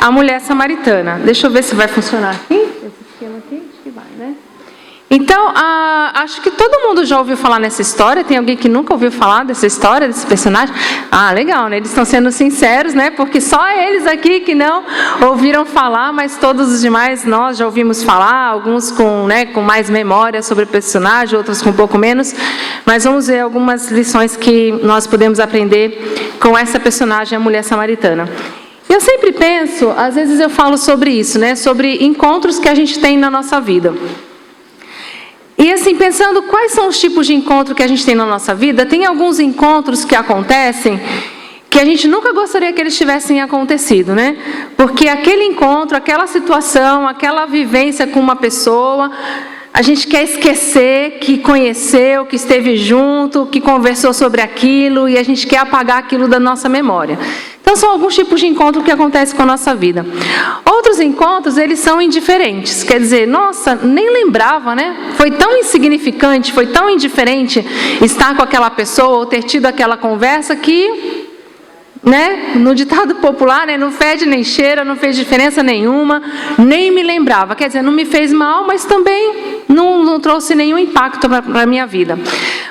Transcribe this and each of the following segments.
a mulher samaritana. Deixa eu ver se vai funcionar aqui. Esse esquema aqui, acho que vai, né? Então, acho que todo mundo já ouviu falar nessa história. Tem alguém que nunca ouviu falar dessa história, desse personagem? Ah, legal, né? Eles estão sendo sinceros, né? Porque só eles aqui que não ouviram falar, mas todos os demais nós já ouvimos falar, alguns com mais memória sobre o personagem, outros com um pouco menos. Mas vamos ver algumas lições que nós podemos aprender com essa personagem, a mulher samaritana. Eu sempre penso, às vezes eu falo sobre isso, né? Sobre encontros que a gente tem na nossa vida. E assim, pensando quais são os tipos de encontro que a gente tem na nossa vida, tem alguns encontros que acontecem que a gente nunca gostaria que eles tivessem acontecido, né? Porque aquele encontro, aquela situação, aquela vivência com uma pessoa, a gente quer esquecer que conheceu, que esteve junto, que conversou sobre aquilo, e a gente quer apagar aquilo da nossa memória. Então, são alguns tipos de encontro que acontecem com a nossa vida. Outros encontros, eles são indiferentes. Quer dizer, nossa, nem lembrava, né? Foi tão insignificante, foi tão indiferente estar com aquela pessoa ou ter tido aquela conversa que, né, no ditado popular, né, não fede nem cheira, não fez diferença nenhuma, nem me lembrava. Quer dizer, não me fez mal, mas também não trouxe nenhum impacto para a minha vida.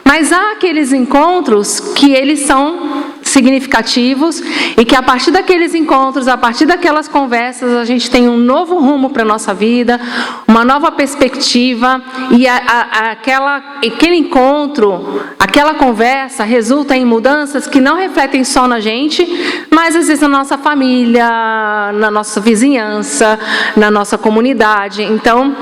Mas há aqueles encontros que eles são significativos e que a partir daqueles encontros, a partir daquelas conversas, a gente tem um novo rumo para a nossa vida, uma nova perspectiva, e aquele encontro, aquela conversa resulta em mudanças que não refletem só na gente, mas às vezes na nossa família, na nossa vizinhança, na nossa comunidade. Então,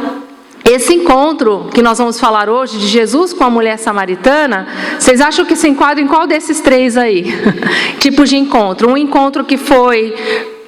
esse encontro que nós vamos falar hoje, de Jesus com a mulher samaritana, vocês acham que se enquadra em qual desses três aí? Tipos de encontro. Um encontro que foi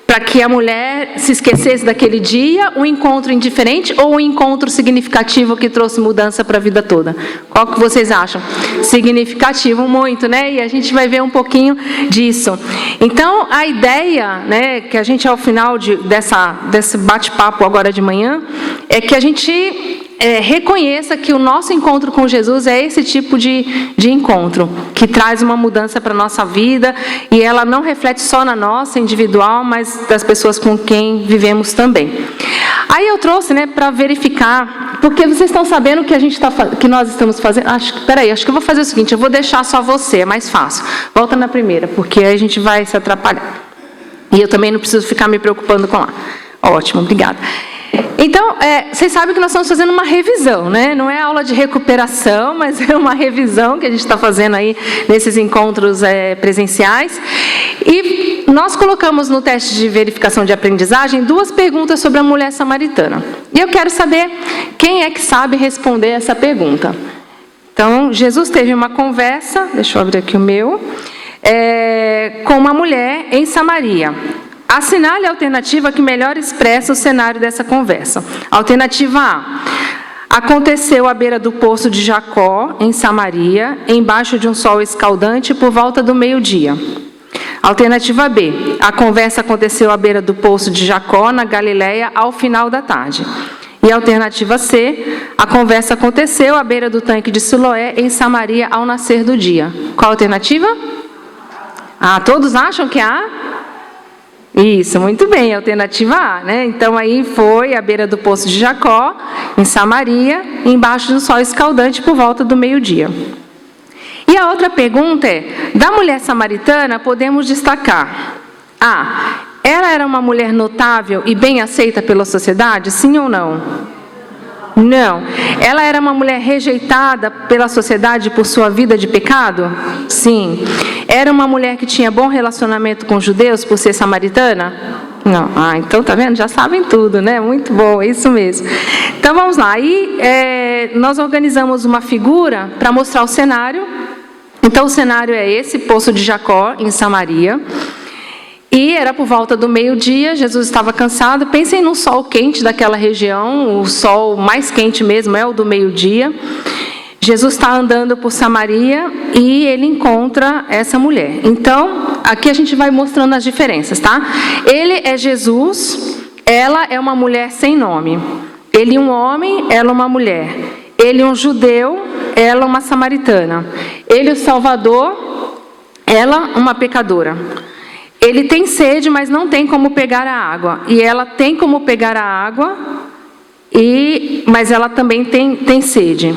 para que a mulher se esquecesse daquele dia, um encontro indiferente ou um encontro significativo que trouxe mudança para a vida toda? Qual que vocês acham? Significativo, muito, né? E a gente vai ver um pouquinho disso. Então, a ideia, né, que a gente, ao final desse bate-papo agora de manhã, é que a gente reconheça que o nosso encontro com Jesus é esse tipo de encontro, que traz uma mudança para a nossa vida, e ela não reflete só na nossa individual, mas das pessoas com quem vivemos também. Aí eu trouxe, né, para verificar, porque vocês estão sabendo que nós estamos fazendo. Acho que eu vou fazer o seguinte, eu vou deixar só você, é mais fácil. Volta na primeira, porque aí a gente vai se atrapalhar. E eu também não preciso ficar me preocupando com lá. Ótimo, obrigada. Então, vocês sabem que nós estamos fazendo uma revisão, né? Não é aula de recuperação, mas é uma revisão que a gente está fazendo aí nesses encontros presenciais. E nós colocamos no teste de verificação de aprendizagem 2 perguntas sobre a mulher samaritana. E eu quero saber quem é que sabe responder essa pergunta. Então, Jesus teve uma conversa, deixa eu abrir aqui o meu, com uma mulher em Samaria. Assinale a alternativa que melhor expressa o cenário dessa conversa. Alternativa A. Aconteceu à beira do poço de Jacó, em Samaria, embaixo de um sol escaldante, por volta do meio-dia. Alternativa B. A conversa aconteceu à beira do poço de Jacó, na Galileia, ao final da tarde. E a alternativa C. A conversa aconteceu à beira do tanque de Siloé, em Samaria, ao nascer do dia. Qual a alternativa? Todos acham que é A? Isso, muito bem, alternativa A, né? Então, aí foi à beira do poço de Jacó, em Samaria, embaixo do sol escaldante, por volta do meio-dia. E a outra pergunta é, da mulher samaritana, podemos destacar: A. Ela era uma mulher notável e bem aceita pela sociedade, sim ou não? Não. Ela era uma mulher rejeitada pela sociedade por sua vida de pecado? Sim. Era uma mulher que tinha bom relacionamento com os judeus por ser samaritana? Não. Então tá vendo? Já sabem tudo, né? Muito bom, é isso mesmo. Então vamos lá. Aí nós organizamos uma figura para mostrar o cenário. Então o cenário é esse, Poço de Jacó, em Samaria. E era por volta do meio-dia, Jesus estava cansado. Pensem no sol quente daquela região, o sol mais quente mesmo é o do meio-dia. Jesus está andando por Samaria e ele encontra essa mulher. Então, aqui a gente vai mostrando as diferenças, tá? Ele é Jesus, ela é uma mulher sem nome. Ele um homem, ela uma mulher. Ele um judeu, ela uma samaritana. Ele o Salvador, ela uma pecadora. Ele tem sede, mas não tem como pegar a água. E ela tem como pegar a água, mas ela também tem sede.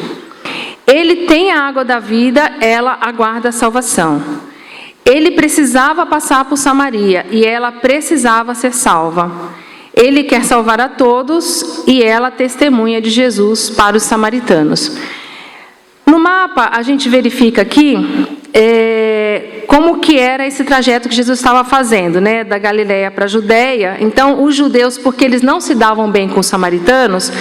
Ele tem a água da vida, ela aguarda a salvação. Ele precisava passar por Samaria e ela precisava ser salva. Ele quer salvar a todos e ela testemunha de Jesus para os samaritanos. No mapa, a gente verifica aqui como que era esse trajeto que Jesus estava fazendo, né? Da Galileia para a Judeia. Então, os judeus, porque eles não se davam bem com os samaritanos,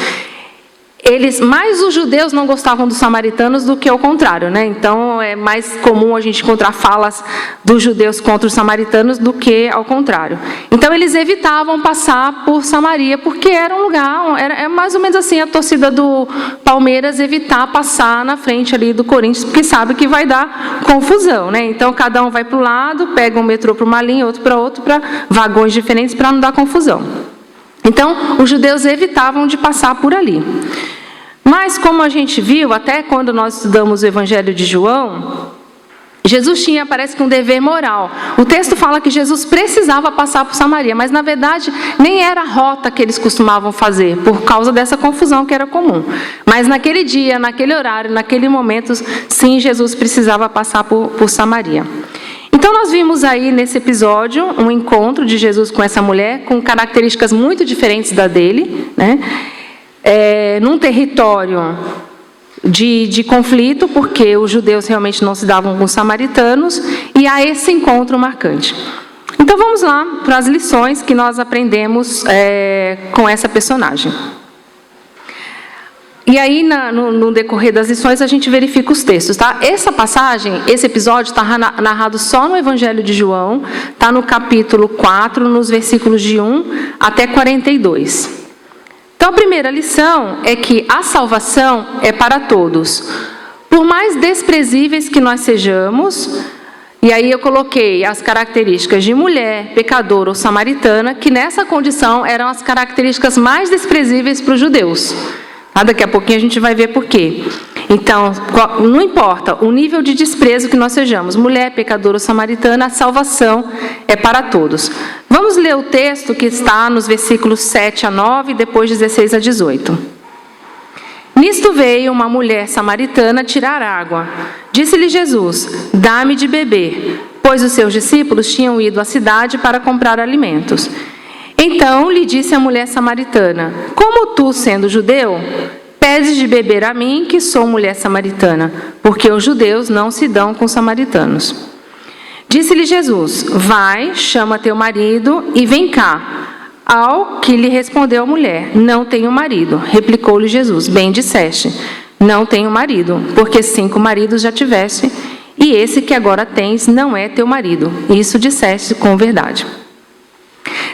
mais os judeus não gostavam dos samaritanos do que o contrário, né? Então, é mais comum a gente encontrar falas dos judeus contra os samaritanos do que ao contrário. Então, eles evitavam passar por Samaria, porque era um lugar, é mais ou menos assim a torcida do Palmeiras evitar passar na frente ali do Corinthians, porque sabe que vai dar confusão, né? Então, cada um vai para o lado, pega um metrô para uma linha, outro para vagões diferentes, para não dar confusão. Então, os judeus evitavam de passar por ali. Mas, como a gente viu, até quando nós estudamos o Evangelho de João, Jesus tinha, parece que, um dever moral. O texto fala que Jesus precisava passar por Samaria, mas, na verdade, nem era a rota que eles costumavam fazer, por causa dessa confusão que era comum. Mas, naquele dia, naquele horário, naquele momento, sim, Jesus precisava passar por Samaria. Então, nós vimos aí, nesse episódio, um encontro de Jesus com essa mulher, com características muito diferentes da dele, né? Num território de conflito, porque os judeus realmente não se davam com os samaritanos, e há esse encontro marcante. Então, vamos lá para as lições que nós aprendemos com essa personagem. E aí, no decorrer das lições, a gente verifica os textos, tá? Essa passagem, esse episódio está narrado só no Evangelho de João, está no capítulo 4, nos versículos de 1 até 42. Então, a primeira lição é que a salvação é para todos. Por mais desprezíveis que nós sejamos, e aí eu coloquei as características de mulher, pecadora ou samaritana, que nessa condição eram as características mais desprezíveis para os judeus. Daqui a pouquinho a gente vai ver por quê. Então, não importa o nível de desprezo que nós sejamos, mulher, pecadora ou samaritana, a salvação é para todos. Vamos ler o texto que está nos versículos 7 a 9 e depois 16 a 18. Nisto veio uma mulher samaritana tirar água. Disse-lhe Jesus: dá-me de beber, pois os seus discípulos tinham ido à cidade para comprar alimentos. Então lhe disse a mulher samaritana: como tu, sendo judeu, pedes de beber a mim, que sou mulher samaritana, porque os judeus não se dão com os samaritanos. Disse-lhe Jesus: vai, chama teu marido e vem cá. Ao que lhe respondeu a mulher: não tenho marido. Replicou-lhe Jesus: bem disseste, não tenho marido, porque 5 maridos já tiveste, e esse que agora tens não é teu marido. Isso disseste com verdade.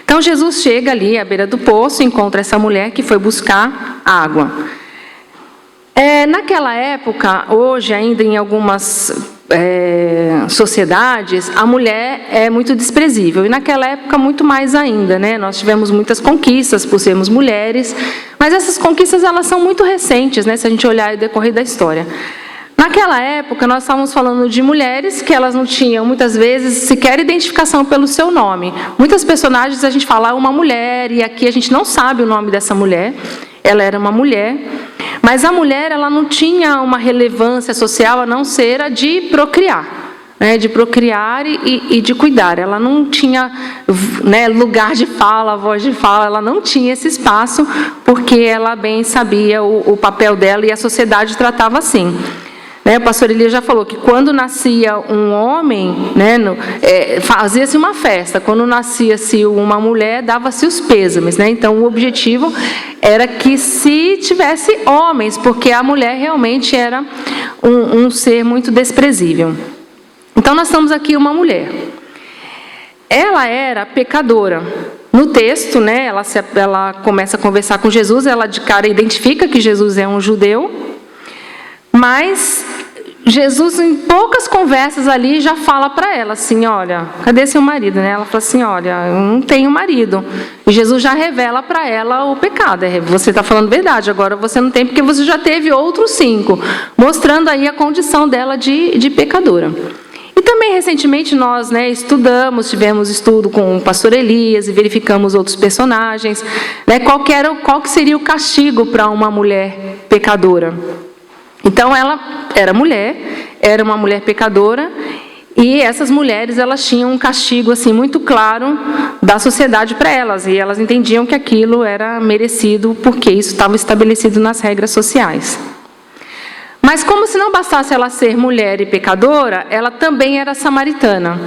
Então, Jesus chega ali à beira do poço, encontra essa mulher que foi buscar água. Naquela época, hoje ainda em algumas sociedades, a mulher é muito desprezível. E naquela época, muito mais ainda, né? Nós tivemos muitas conquistas por sermos mulheres, mas essas conquistas elas são muito recentes, né? Se a gente olhar o decorrer da história. Naquela época, nós estávamos falando de mulheres que elas não tinham, muitas vezes, sequer identificação pelo seu nome. Muitas personagens a gente fala uma mulher, e aqui a gente não sabe o nome dessa mulher. Ela era uma mulher, mas a mulher ela não tinha uma relevância social a não ser a de procriar. Né, de procriar e de cuidar. Ela não tinha, né, lugar de fala, voz de fala, ela não tinha esse espaço, porque ela bem sabia o papel dela e a sociedade tratava assim. O pastor Elias já falou que quando nascia um homem, né, fazia-se uma festa. Quando nascia-se uma mulher, dava-se os pêsames. Né? Então, o objetivo era que se tivesse homens, porque a mulher realmente era um ser muito desprezível. Então, nós estamos aqui uma mulher. Ela era pecadora. No texto, né, ela começa a conversar com Jesus, ela de cara identifica que Jesus é um judeu, mas Jesus, em poucas conversas ali, já fala para ela assim: olha, cadê seu marido? Né? Ela fala assim: olha, eu não tenho marido. E Jesus já revela para ela o pecado. Você está falando verdade, agora você não tem, porque você já teve outros 5. Mostrando aí a condição dela de pecadora. E E também, recentemente, nós estudamos, tivemos estudo com o pastor Elias e verificamos outros personagens. Qual que seria o castigo para uma mulher pecadora? Então, ela era uma mulher pecadora, e essas mulheres, elas tinham um castigo assim, muito claro da sociedade para elas, e elas entendiam que aquilo era merecido, porque isso estava estabelecido nas regras sociais. Mas como se não bastasse ela ser mulher e pecadora, ela também era samaritana.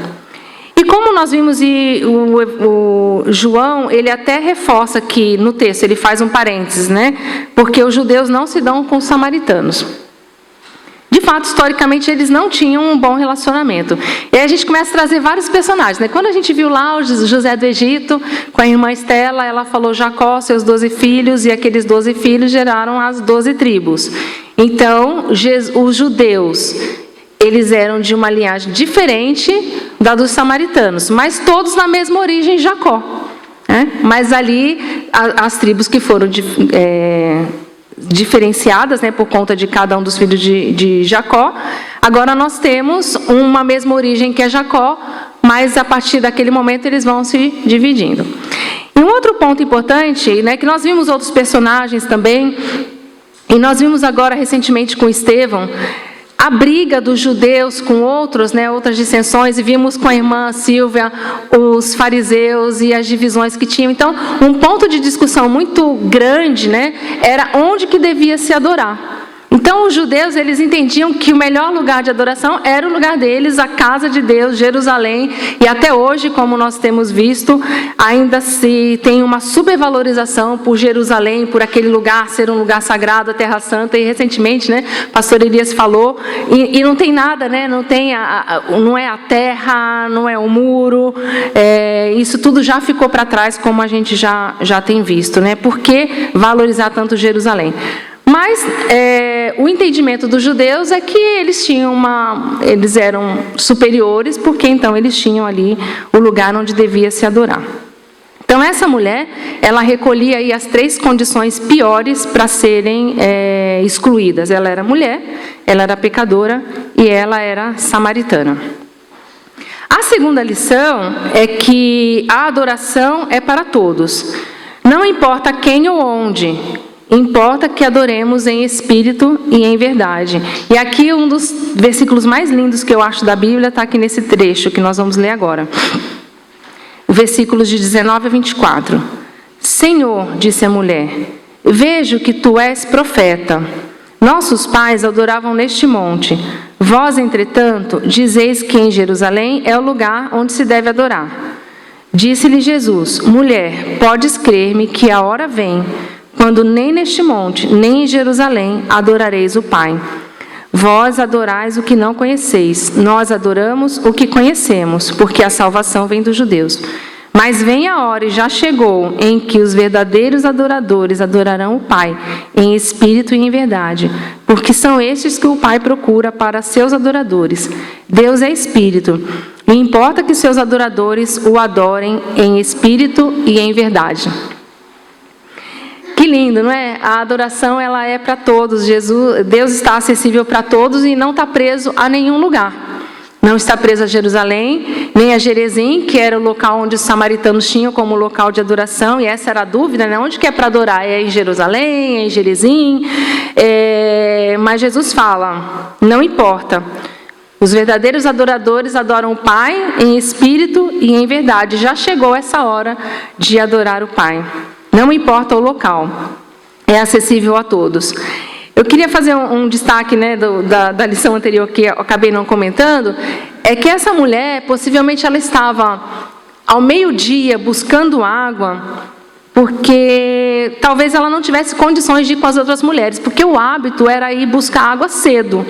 E como nós vimos, o João, ele até reforça aqui no texto, ele faz um parênteses, porque os judeus não se dão com os samaritanos. De fato, historicamente, eles não tinham um bom relacionamento. E aí a gente começa a trazer vários personagens. Quando a gente viu lá o José do Egito, com a irmã Estela, ela falou Jacó, seus 12 filhos, e aqueles 12 filhos geraram as 12 tribos. Então, os judeus, eles eram de uma linhagem diferente da dos samaritanos, mas todos na mesma origem, Jacó. Mas ali, as tribos que foram diferenciadas, por conta de cada um dos filhos de Jacó. Agora nós temos uma mesma origem que é Jacó, mas a partir daquele momento eles vão se dividindo. E um outro ponto importante, que nós vimos outros personagens também, e nós vimos agora recentemente com Estevão, a briga dos judeus com outras dissensões, e vimos com a irmã Silvia os fariseus e as divisões que tinham. Então, um ponto de discussão muito grande, era onde que devia se adorar. Então, os judeus, eles entendiam que o melhor lugar de adoração era o lugar deles, a casa de Deus, Jerusalém, e até hoje, como nós temos visto, ainda se tem uma supervalorização por Jerusalém, por aquele lugar ser um lugar sagrado, a Terra Santa, e recentemente, o pastor Elias falou, e não tem nada, não é a terra, não é o muro, isso tudo já ficou para trás, como a gente já tem visto, Por que valorizar tanto Jerusalém? Mas o entendimento dos judeus é que eles eram superiores, porque então eles tinham ali o lugar onde devia se adorar. Então essa mulher, ela recolhia aí as 3 condições piores para serem excluídas. Ela era mulher, ela era pecadora e ela era samaritana. A segunda lição é que a adoração é para todos. Não importa quem ou onde, importa que adoremos em espírito e em verdade. E aqui um dos versículos mais lindos que eu acho da Bíblia está aqui nesse trecho que nós vamos ler agora. Versículos de 19 a 24. Senhor, disse a mulher, vejo que tu és profeta. Nossos pais adoravam neste monte. Vós, entretanto, dizeis que em Jerusalém é o lugar onde se deve adorar. Disse-lhe Jesus, mulher, podes crer-me que a hora vem, quando nem neste monte, nem em Jerusalém adorareis o Pai. Vós adorais o que não conheceis, nós adoramos o que conhecemos, porque a salvação vem dos judeus. Mas vem a hora, e já chegou, em que os verdadeiros adoradores adorarão o Pai, em espírito e em verdade, porque são estes que o Pai procura para seus adoradores. Deus é espírito, e importa que seus adoradores o adorem em espírito e em verdade. Que lindo, não é? A adoração, ela é para todos. Deus está acessível para todos e não está preso a nenhum lugar. Não está preso a Jerusalém, nem a Gerezim, que era o local onde os samaritanos tinham como local de adoração, e essa era a dúvida, Onde que é para adorar? É em Jerusalém, é em Gerezim? Mas Jesus fala, não importa. Os verdadeiros adoradores adoram o Pai em espírito e em verdade. Já chegou essa hora de adorar o Pai. Não importa o local, é acessível a todos. Eu queria fazer um destaque da lição anterior que eu acabei não comentando, é que essa mulher, possivelmente ela estava ao meio-dia buscando água, porque talvez ela não tivesse condições de ir com as outras mulheres, porque o hábito era ir buscar água cedo.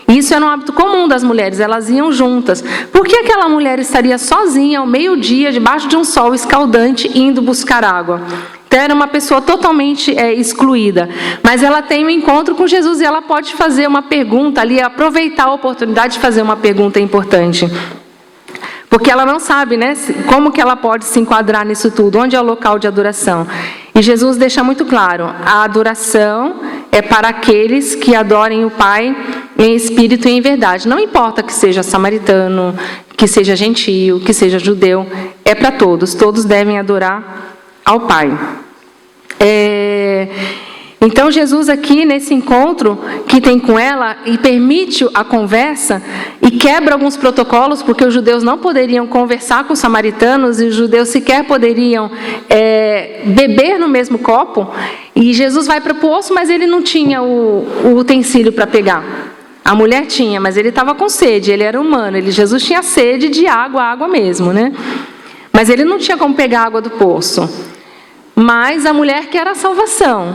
Isso era um hábito comum das mulheres, elas iam juntas. Por que aquela mulher estaria sozinha ao meio-dia, debaixo de um sol escaldante, indo buscar água? Então, era uma pessoa totalmente excluída. Mas ela tem um encontro com Jesus e ela pode fazer uma pergunta ali, aproveitar a oportunidade de fazer uma pergunta importante. Porque ela não sabe, como que ela pode se enquadrar nisso tudo, onde é o local de adoração. E Jesus deixa muito claro, a adoração é para aqueles que adorem o Pai em espírito e em verdade. Não importa que seja samaritano, que seja gentio, que seja judeu, é para todos. Todos devem adorar ao Pai. Então Jesus aqui nesse encontro que tem com ela e permite a conversa e quebra alguns protocolos, porque os judeus não poderiam conversar com os samaritanos e os judeus sequer poderiam beber no mesmo copo. E Jesus vai para o poço, mas ele não tinha o utensílio para pegar. A mulher tinha, mas ele estava com sede, ele era humano. Jesus tinha sede de água mesmo, né? Mas ele não tinha como pegar água do poço. Mas a mulher quer a salvação.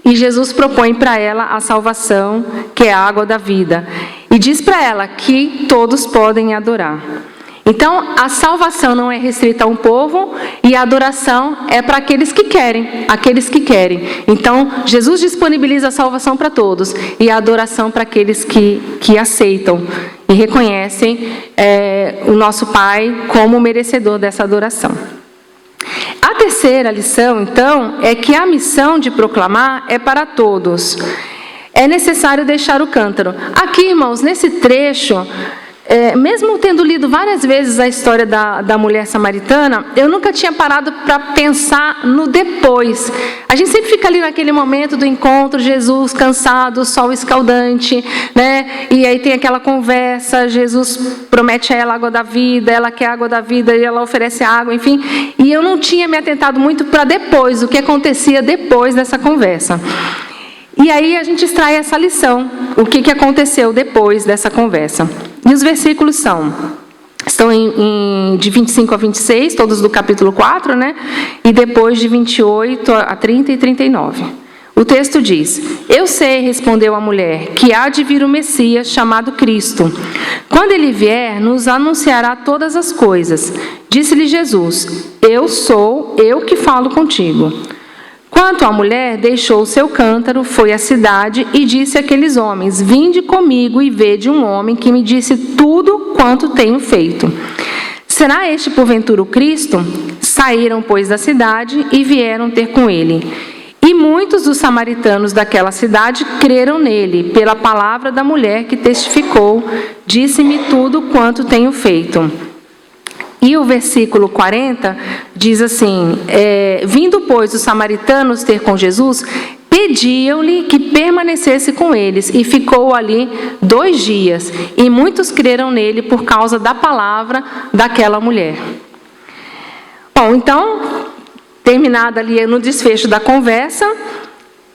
E Jesus propõe para ela a salvação, que é a água da vida. E diz para ela que todos podem adorar. Então, a salvação não é restrita a um povo e a adoração é para aqueles que querem. Então, Jesus disponibiliza a salvação para todos e a adoração para aqueles que aceitam e reconhecem o nosso Pai como merecedor dessa adoração. A terceira lição, então, é que a missão de proclamar é para todos. É necessário deixar o cântaro. Aqui, irmãos, nesse trecho, mesmo tendo lido várias vezes a história da mulher samaritana, eu nunca tinha parado para pensar no depois. A gente sempre fica ali naquele momento do encontro, Jesus cansado, o sol escaldante, né? E aí tem aquela conversa, Jesus promete a ela água da vida, ela quer água da vida e ela oferece água, enfim. E eu não tinha me atentado muito para depois, o que acontecia depois dessa conversa. E aí a gente extrai essa lição, o que aconteceu depois dessa conversa. E os versículos estão de 25 a 26, todos do capítulo 4, né? E depois de 28 a 30 e 39. O texto diz: Eu sei, respondeu a mulher, que há de vir o Messias, chamado Cristo. Quando ele vier, nos anunciará todas as coisas. Disse-lhe Jesus: Eu sou eu que falo contigo. Quanto à mulher, deixou o seu cântaro, foi à cidade e disse àqueles homens: Vinde comigo e vede um homem que me disse tudo quanto tenho feito. Será este porventura o Cristo? Saíram, pois, da cidade e vieram ter com ele. E muitos dos samaritanos daquela cidade creram nele, pela palavra da mulher que testificou: Disse-me tudo quanto tenho feito. E o versículo 40 diz assim: Vindo, pois, os samaritanos ter com Jesus, pediam-lhe que permanecesse com eles, e ficou ali 2 dias. E muitos creram nele por causa da palavra daquela mulher. Bom, então, terminada ali no desfecho da conversa,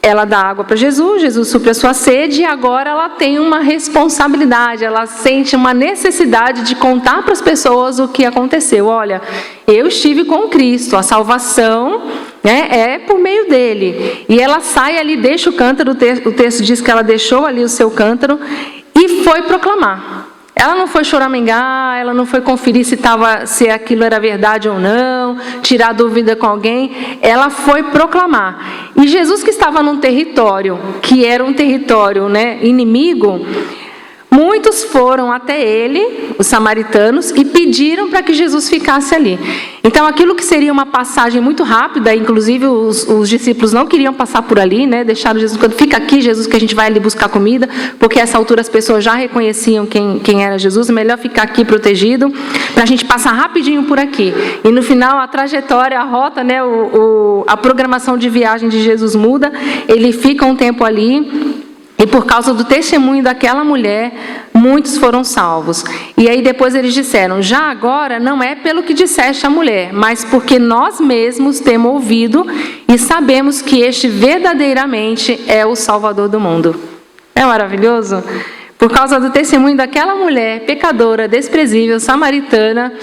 ela dá água para Jesus, Jesus supre a sua sede, e agora ela tem uma responsabilidade, ela sente uma necessidade de contar para as pessoas o que aconteceu. Olha, eu estive com Cristo, a salvação, né, é por meio dele. E ela sai ali, deixa o cântaro, o texto diz que ela deixou ali o seu cântaro e foi proclamar. Ela não foi choramingar, ela não foi conferir se aquilo era verdade ou não, tirar dúvida com alguém. Ela foi proclamar. E Jesus, que estava num território, que era um território, né, inimigo, muitos foram até ele, os samaritanos, e pediram para que Jesus ficasse ali. Então, aquilo que seria uma passagem muito rápida, inclusive os discípulos não queriam passar por ali, né? Deixaram Jesus, quando fica aqui, Jesus, que a gente vai ali buscar comida, porque a essa altura as pessoas já reconheciam quem era Jesus, é melhor ficar aqui protegido, para a gente passar rapidinho por aqui. E no final, a trajetória, a rota, né? A programação de viagem de Jesus muda, ele fica um tempo ali. E por causa do testemunho daquela mulher, muitos foram salvos. E aí depois eles disseram: já agora não é pelo que disseste a mulher, mas porque nós mesmos temos ouvido e sabemos que este verdadeiramente é o Salvador do mundo. É maravilhoso? Por causa do testemunho daquela mulher pecadora, desprezível, samaritana,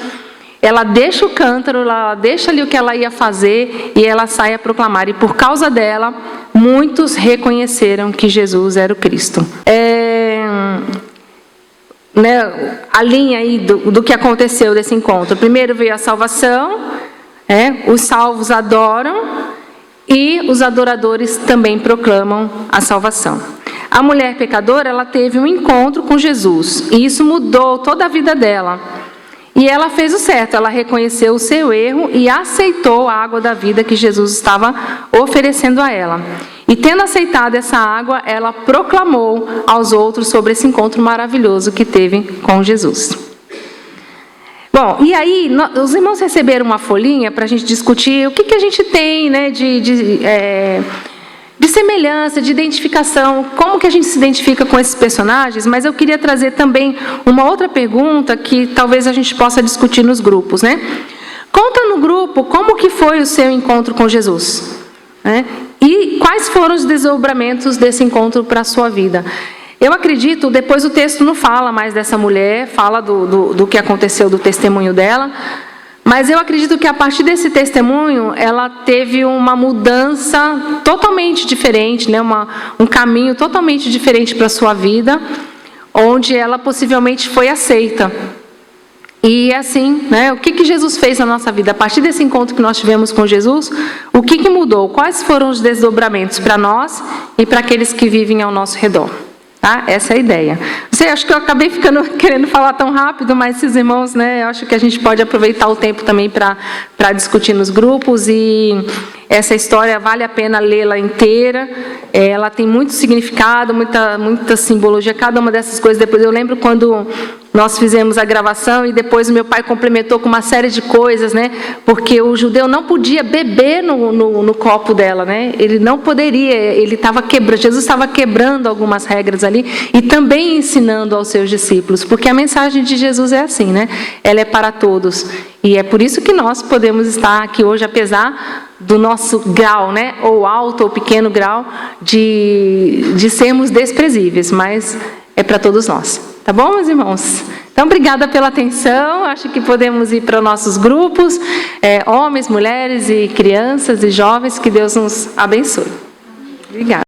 ela deixa o cântaro, ela deixa ali o que ela ia fazer e ela sai a proclamar. E por causa dela, muitos reconheceram que Jesus era o Cristo. A linha aí do que aconteceu desse encontro. Primeiro veio a salvação, os salvos adoram e os adoradores também proclamam a salvação. A mulher pecadora, ela teve um encontro com Jesus e isso mudou toda a vida dela. E ela fez o certo, ela reconheceu o seu erro e aceitou a água da vida que Jesus estava oferecendo a ela. E tendo aceitado essa água, ela proclamou aos outros sobre esse encontro maravilhoso que teve com Jesus. Bom, e aí os irmãos receberam uma folhinha para a gente discutir o que a gente tem, né, de semelhança, de identificação, como que a gente se identifica com esses personagens, mas eu queria trazer também uma outra pergunta que talvez a gente possa discutir nos grupos, né? Conta no grupo como que foi o seu encontro com Jesus, né? E quais foram os desdobramentos desse encontro para a sua vida. Eu acredito, depois o texto não fala mais dessa mulher, fala do que aconteceu, do testemunho dela, mas eu acredito que a partir desse testemunho, ela teve uma mudança totalmente diferente, né? Um caminho totalmente diferente para a sua vida, onde ela possivelmente foi aceita. E assim, né? O que Jesus fez na nossa vida? A partir desse encontro que nós tivemos com Jesus, o que mudou? Quais foram os desdobramentos para nós e para aqueles que vivem ao nosso redor? Tá? Essa é a ideia. Acho que eu acabei querendo falar tão rápido, mas esses irmãos, né, eu acho que a gente pode aproveitar o tempo também para discutir nos grupos, e essa história vale a pena lê-la inteira. Ela tem muito significado, muita simbologia, cada uma dessas coisas. Depois eu lembro quando nós fizemos a gravação e depois o meu pai complementou com uma série de coisas, né? Porque o judeu não podia beber no copo dela, né? Ele não poderia, Jesus estava quebrando algumas regras ali e também ensinando aos seus discípulos, porque a mensagem de Jesus é assim, né? Ela é para todos. E é por isso que nós podemos estar aqui hoje, apesar do nosso grau, né? Ou alto ou pequeno grau de sermos desprezíveis, mas é para todos nós. Tá bom, meus irmãos? Então, obrigada pela atenção. Acho que podemos ir para os nossos grupos, homens, mulheres e crianças e jovens. Que Deus nos abençoe. Obrigada.